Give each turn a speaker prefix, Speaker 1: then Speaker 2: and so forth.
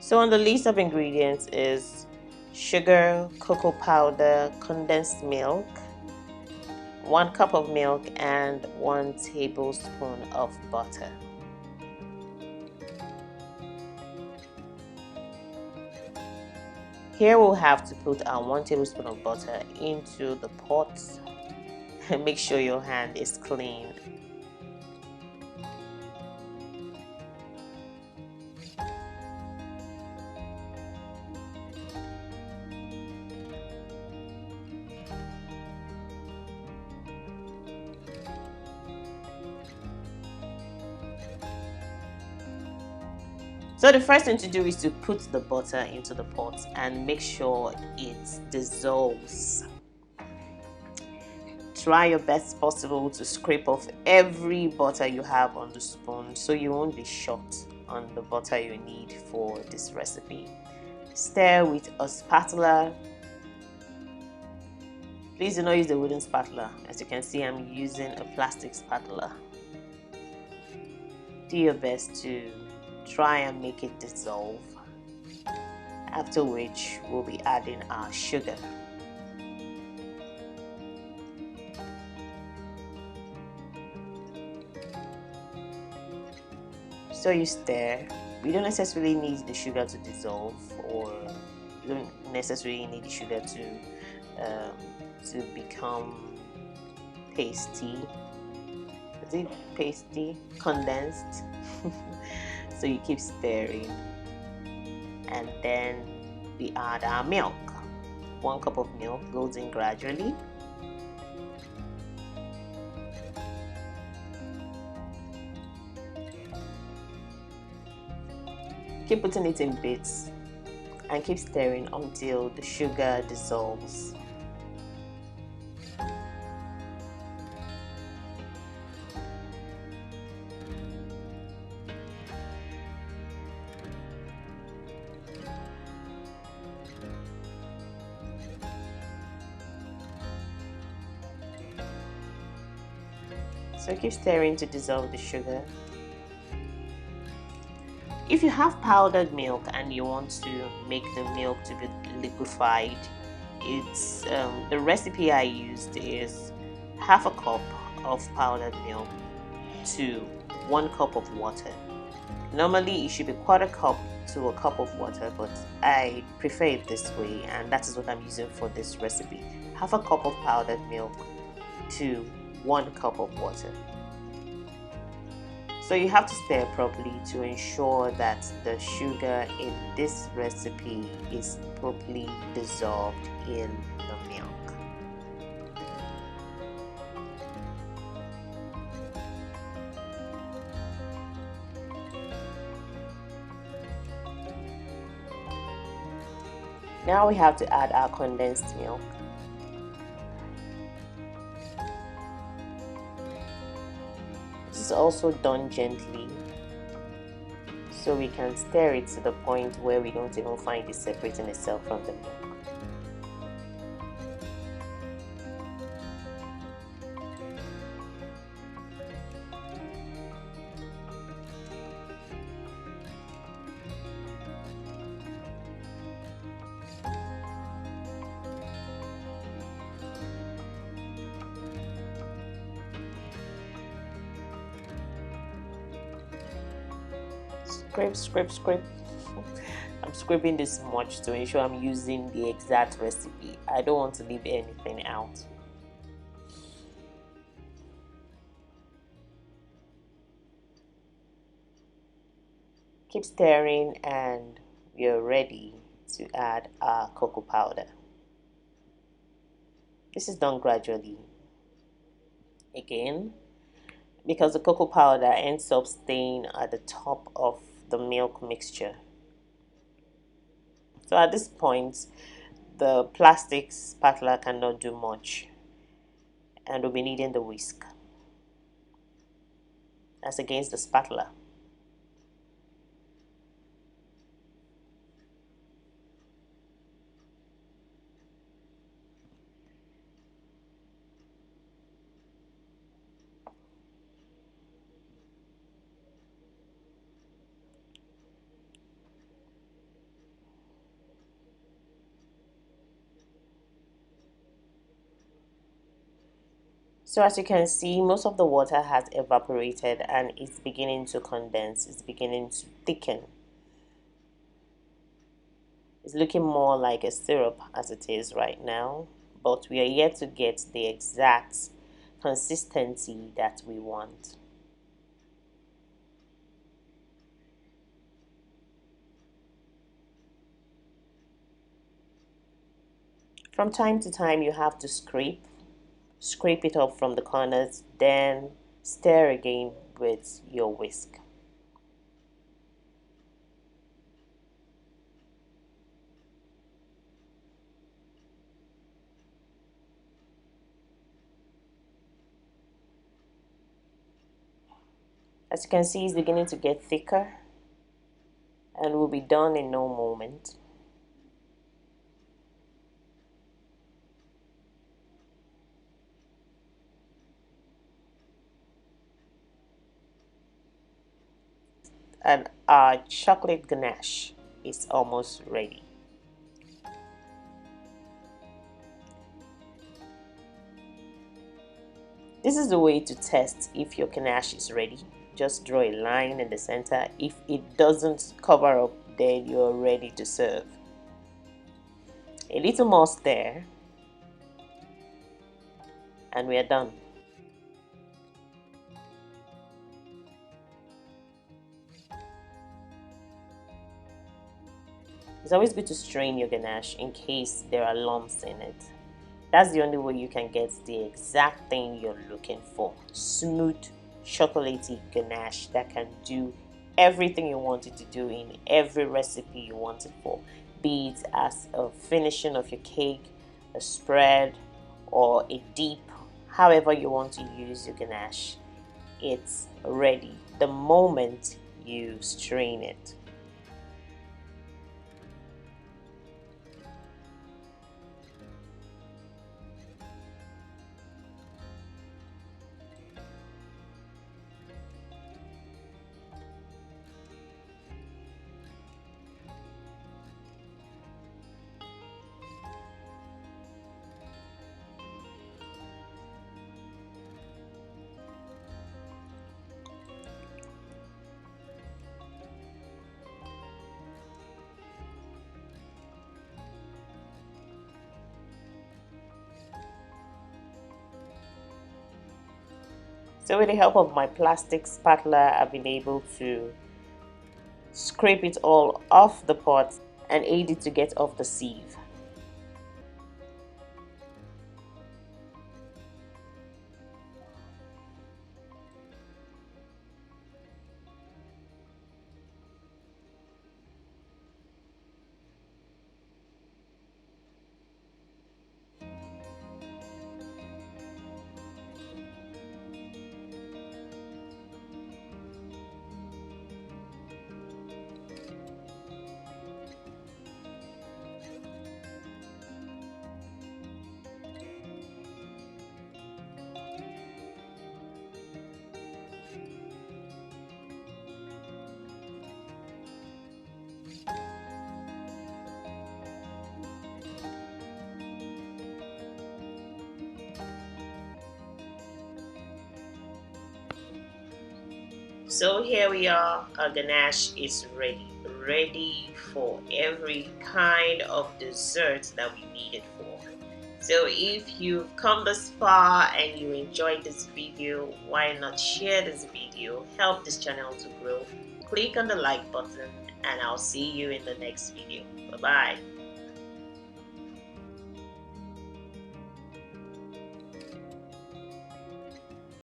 Speaker 1: So on the list of ingredients is sugar, cocoa powder, condensed milk, 1 cup of milk, and 1 tablespoon of butter. Here we'll have to put our 1 tablespoon of butter into the pot and make sure your hand is clean. So the first thing to do is to put the butter into the pot and make sure it dissolves. Try your best possible to scrape off every butter you have on the spoon so you won't be short on the butter you need for this recipe. Stir with a spatula. Please do not use the wooden spatula. As you can see, I'm using a plastic spatula. Do your best to try and make it dissolve, after which we'll be adding our sugar. So you stir. We don't necessarily need the sugar to dissolve, or you don't necessarily need the sugar to become pasty. Is it pasty? Condensed. So you keep stirring, and then we add our milk. 1 cup of milk goes in gradually. Keep putting it in bits and keep stirring until the sugar dissolves. So keep stirring to dissolve the sugar. If you have powdered milk and you want to make the milk to be liquefied, it's the recipe I used is half a cup of powdered milk to 1 cup of water. Normally it should be 1/4 cup to a cup of water, but I prefer it this way, and that is what I'm using for this recipe. Half a cup of powdered milk to 1 cup of water. So you have to stir properly to ensure that the sugar in this recipe is properly dissolved in the milk. Now we have to add our condensed milk. This is also done gently, so we can stir it to the point where we don't even find it separating itself from the milk. Scrape, scrape, scrape. I'm scraping this much to ensure I'm using the exact recipe. I don't want to leave anything out. Keep stirring and we are ready to add our cocoa powder. This is done gradually. Again, because the cocoa powder ends up staying at the top of the milk mixture. So at this point, the plastic spatula cannot do much, and we'll be needing the whisk as against the spatula. So as you can see, most of the water has evaporated and it's beginning to condense, it's beginning to thicken. It's looking more like a syrup as it is right now, but we are yet to get the exact consistency that we want. From time to time, you have to scrape it up from the corners, then stir again with your whisk. As you can see, it's beginning to get thicker and will be done in no moment. And our chocolate ganache is almost ready. This is the way to test if your ganache is ready. Just draw a line in the center. If it doesn't cover up, then you're ready to serve. A little more stir and we are done. It's always good to strain your ganache in case there are lumps in it. That's the only way you can get the exact thing you're looking for. Smooth, chocolatey ganache that can do everything you want it to do in every recipe you want it for. Be it as a finishing of your cake, a spread, or a dip, however you want to use your ganache. It's ready the moment you strain it. So with the help of my plastic spatula, I've been able to scrape it all off the pot and aid it to get off the sieve. So here we are, our ganache is ready for every kind of dessert that we need it for. So if you've come this far and you enjoyed this video, why not share this video, help this channel to grow. Click on the like button and I'll see you in the next video. Bye bye.